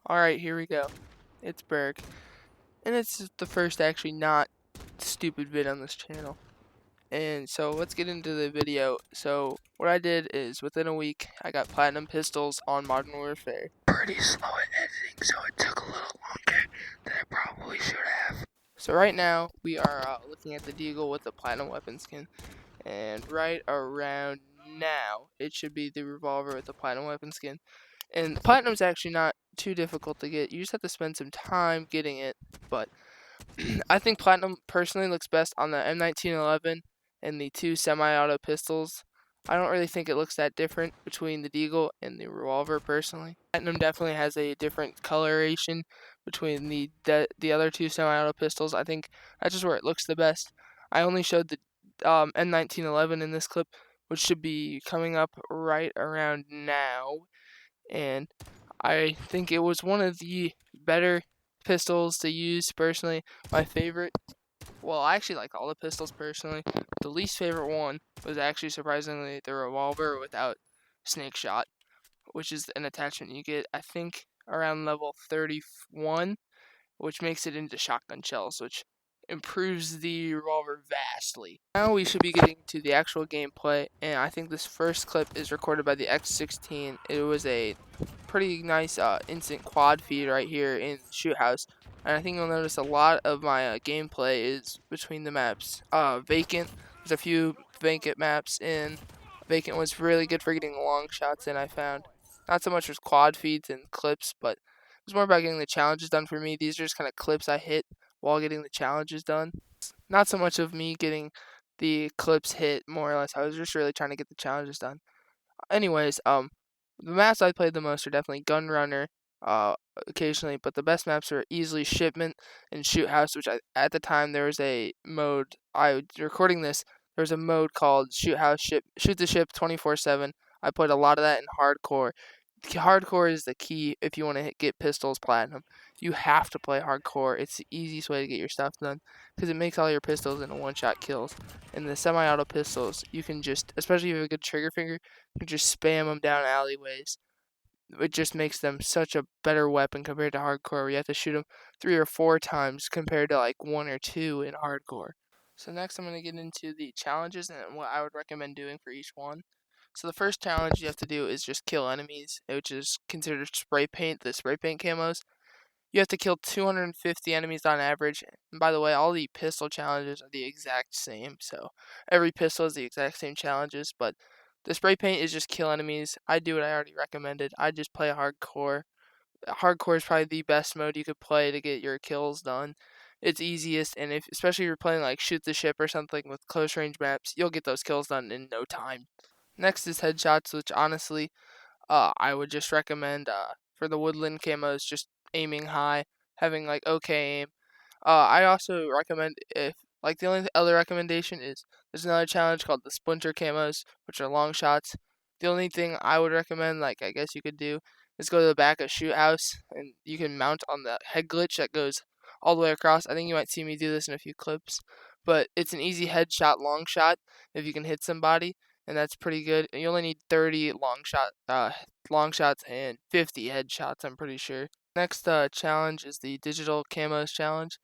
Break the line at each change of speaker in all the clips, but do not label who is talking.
Alright, here we go. It's Berg. And it's the first actually not stupid vid on this channel. And so let's get into the video. So what I did is within a week I got platinum pistols on Modern Warfare. Pretty slow at editing, so it took a little longer than I probably should have. So right now we are looking at the Deagle with the platinum weapon skin. And right around now it should be the revolver with the platinum weapon skin. And the platinum's actually not too difficult to get. You just have to spend some time getting it. But I think platinum personally looks best on the M1911 and the two semi-auto pistols. I don't really think it looks that different between the Deagle and the revolver personally. Platinum definitely has a different coloration between the other two semi-auto pistols. I think that's just where it looks the best. I only showed the M1911 in this clip, which should be coming up right around now. And I think it was one of the better pistols to use personally. My favorite, well, I actually like all the pistols personally. The least favorite one was actually surprisingly the revolver without snake shot, which is an attachment you get, I think, around level 31, which makes it into shotgun shells, which improves the revolver vastly. Now we should be getting to the actual gameplay, and I think this first clip is recorded by the X16. It was a pretty nice instant quad feed right here in Shoot House. And I think you'll notice a lot of my gameplay is between the maps. Vacant, there's a few vacant maps, and Vacant was really good for getting long shots in, I found. Not so much as quad feeds and clips, but it was more about getting the challenges done for me. These are just kind of clips I hit while getting the challenges done. Not so much of me getting the clips hit, more or less. I was just really trying to get the challenges done. Anyways, the maps I played the most are definitely Gun Runner, occasionally, but the best maps are easily Shipment and Shoot House, which at the time there was a mode. I was recording this. There was a mode called Shoot House Shoot the Ship 24/7. I played a lot of that in hardcore. Hardcore is the key if you want to get pistols platinum. You have to play hardcore. It's the easiest way to get your stuff done because it makes all your pistols into one-shot kills. And the semi-auto pistols, you can just, especially if you have a good trigger finger, you can just spam them down alleyways. It just makes them such a better weapon compared to hardcore, where you have to shoot them 3 or 4 times compared to like 1 or 2 in hardcore. So next I'm going to get into the challenges and what I would recommend doing for each one. So the first challenge you have to do is just kill enemies, which is considered spray paint, the spray paint camos. You have to kill 250 enemies on average. And by the way, all the pistol challenges are the exact same. So every pistol is the exact same challenges, but the spray paint is just kill enemies. I do what I already recommended. I just play hardcore. Hardcore is probably the best mode you could play to get your kills done. It's easiest, and especially if you're playing like Shoot the Ship or something with close range maps, you'll get those kills done in no time. Next is headshots, which honestly, I would just recommend for the woodland camos, just aiming high, having like okay aim. I also recommend if like the only other recommendation is there's another challenge called the splinter camos, which are long shots. The only thing I would recommend, like I guess you could do, is go to the back of Shoot House and you can mount on the head glitch that goes all the way across. I think you might see me do this in a few clips, but it's an easy headshot long shot if you can hit somebody, and that's pretty good. You only need 30 long shots and 50 headshots, I'm pretty sure. Next challenge is the digital camos challenge,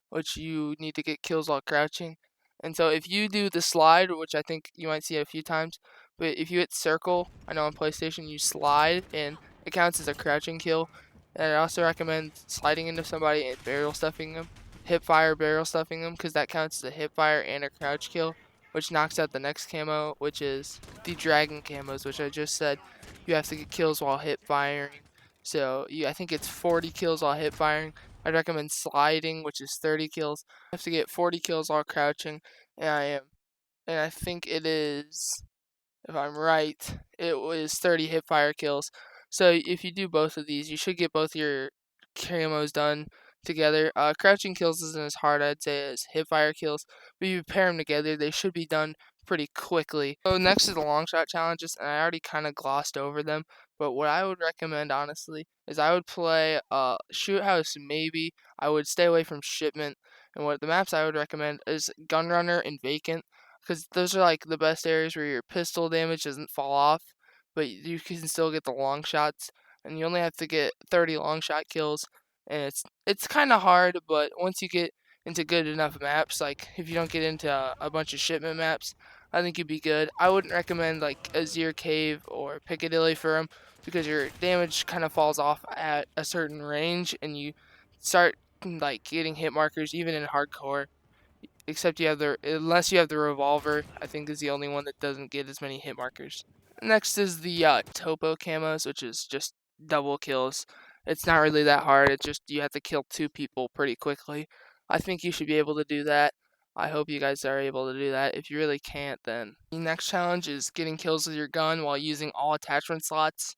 which you need to get kills while crouching. And so if you do the slide, which I think you might see a few times, but if you hit circle, I know on PlayStation you slide and it counts as a crouching kill. And I also recommend sliding into somebody and barrel stuffing them, hip fire barrel stuffing them, because that counts as a hip fire and a crouch kill, which knocks out the next camo, which is the dragon camos, which I just said you have to get kills while hip firing. So I think it's 40 kills while hip firing. I'd recommend sliding, which is 30 kills. I have to get 40 kills while crouching, and I think it is, if I'm right, it was 30 hip fire kills. So if you do both of these, you should get both your camos done together. Crouching kills isn't as hard, I'd say, as hip fire kills, but if you pair them together, they should be done pretty quickly. So next is the long shot challenges, and I already kind of glossed over them, but what I would recommend, honestly, is I would play Shoot House maybe. I would stay away from Shipment, and what the maps I would recommend is Gun Runner and Vacant, because those are like the best areas where your pistol damage doesn't fall off, but you can still get the long shots. and you only have to get 30 long shot kills. And it's kind of hard, but once you get into good enough maps, like if you don't get into a bunch of shipment maps, I think you'd be good. I wouldn't recommend like Azir Cave or Piccadilly for them because your damage kind of falls off at a certain range, and you start like getting hit markers even in hardcore. Except you have the unless you have the revolver, I think is the only one that doesn't get as many hit markers. Next is the Topo camos, which is just double kills. It's not really that hard. It's just you have to kill 2 people pretty quickly. I think you should be able to do that. I hope you guys are able to do that. If you really can't, then the next challenge is getting kills with your gun while using all attachment slots.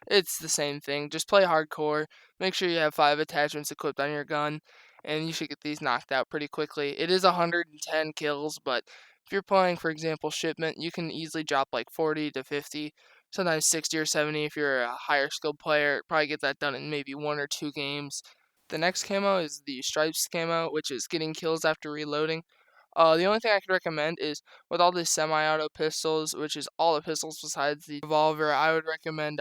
It's the same thing. Just play hardcore. Make sure you have 5 attachments equipped on your gun, and you should get these knocked out pretty quickly. It is 110 kills, but if you're playing, for example, shipment, you can easily drop like 40 to 50, sometimes 60 or 70 if you're a higher skilled player. Probably get that done in maybe 1 or 2 games. The next camo is the stripes camo, which is getting kills after reloading. The only thing I could recommend is with all these semi-auto pistols, which is all the pistols besides the revolver, I would recommend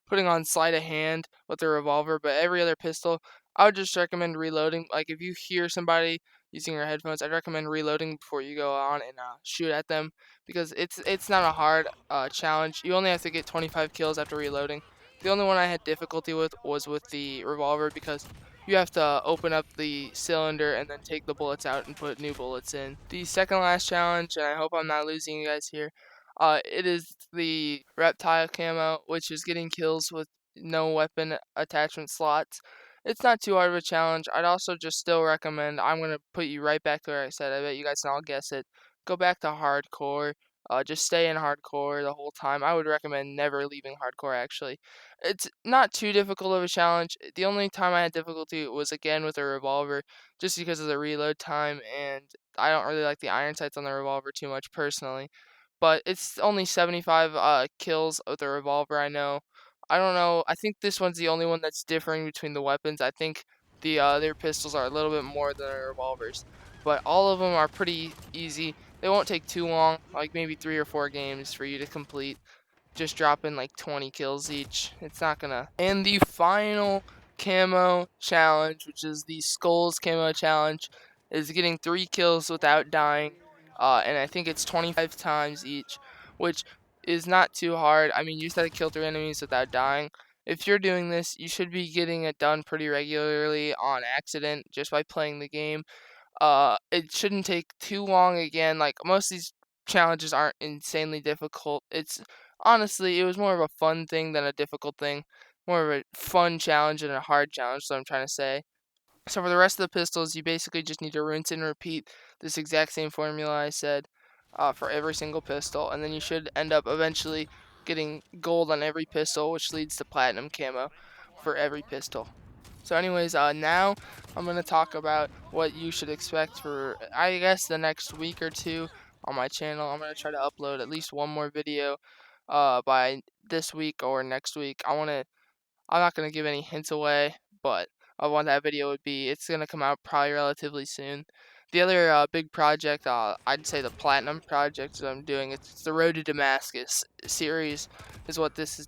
putting on sleight of hand with the revolver. But every other pistol, I would just recommend reloading. Like if you hear somebody using your headphones, I'd recommend reloading before you go on and shoot at them because it's not a hard challenge. You only have to get 25 kills after reloading. The only one I had difficulty with was with the revolver because you have to open up the cylinder and then take the bullets out and put new bullets in. The second last challenge, and I hope I'm not losing you guys here, it is the reptile camo, which is getting kills with no weapon attachment slots. It's not too hard of a challenge. I'd also just still recommend, I'm going to put you right back to where I said, I bet you guys can all guess it. Go back to hardcore. Just stay in hardcore the whole time. I would recommend never leaving hardcore, actually. It's not too difficult of a challenge. The only time I had difficulty was again with a revolver, just because of the reload time, and I don't really like the iron sights on the revolver too much personally. But it's only 75 kills with a revolver, I know. I don't know. I think this one's the only one that's differing between the weapons. I think the other pistols are a little bit more than the revolvers. But all of them are pretty easy. They won't take too long, like maybe 3 or 4 games for you to complete. Just dropping like 20 kills each. It's not gonna. And the final camo challenge, which is the skulls camo challenge, is getting 3 kills without dying. And I think it's 25 times each, which is not too hard. I mean, you just have to kill 3 enemies without dying. If you're doing this, you should be getting it done pretty regularly on accident just by playing the game. It shouldn't take too long again. Like most of these challenges aren't insanely difficult. It's honestly, it was more of a fun thing than a difficult thing. More of a fun challenge than a hard challenge, so I'm trying to say. So for the rest of the pistols, you basically just need to rinse and repeat this exact same formula I said for every single pistol, and then you should end up eventually getting gold on every pistol, which leads to platinum camo for every pistol. So anyways, now I'm going to talk about what you should expect for, I guess, the next week or 2 on my channel. I'm going to try to upload at least one more video by this week or next week. I'm not going to give any hints away, but of what that video would be. It's going to come out probably relatively soon. The other big project, I'd say the Platinum project that I'm doing, it's the Road to Damascus series is what this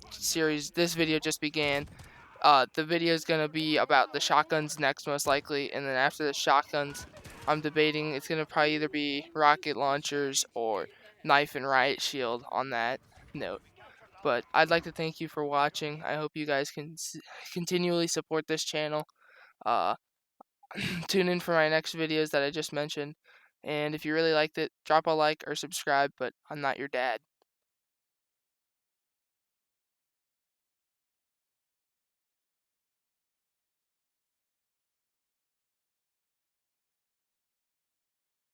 video just began. The video is going to be about the shotguns next, most likely, and then after the shotguns, I'm debating it's going to probably either be rocket launchers or knife and riot shield on that note. But I'd like to thank you for watching. I hope you guys can continually support this channel. Uh, Tune in for my next videos that I just mentioned. And if you really liked it, drop a like or subscribe, but I'm not your dad.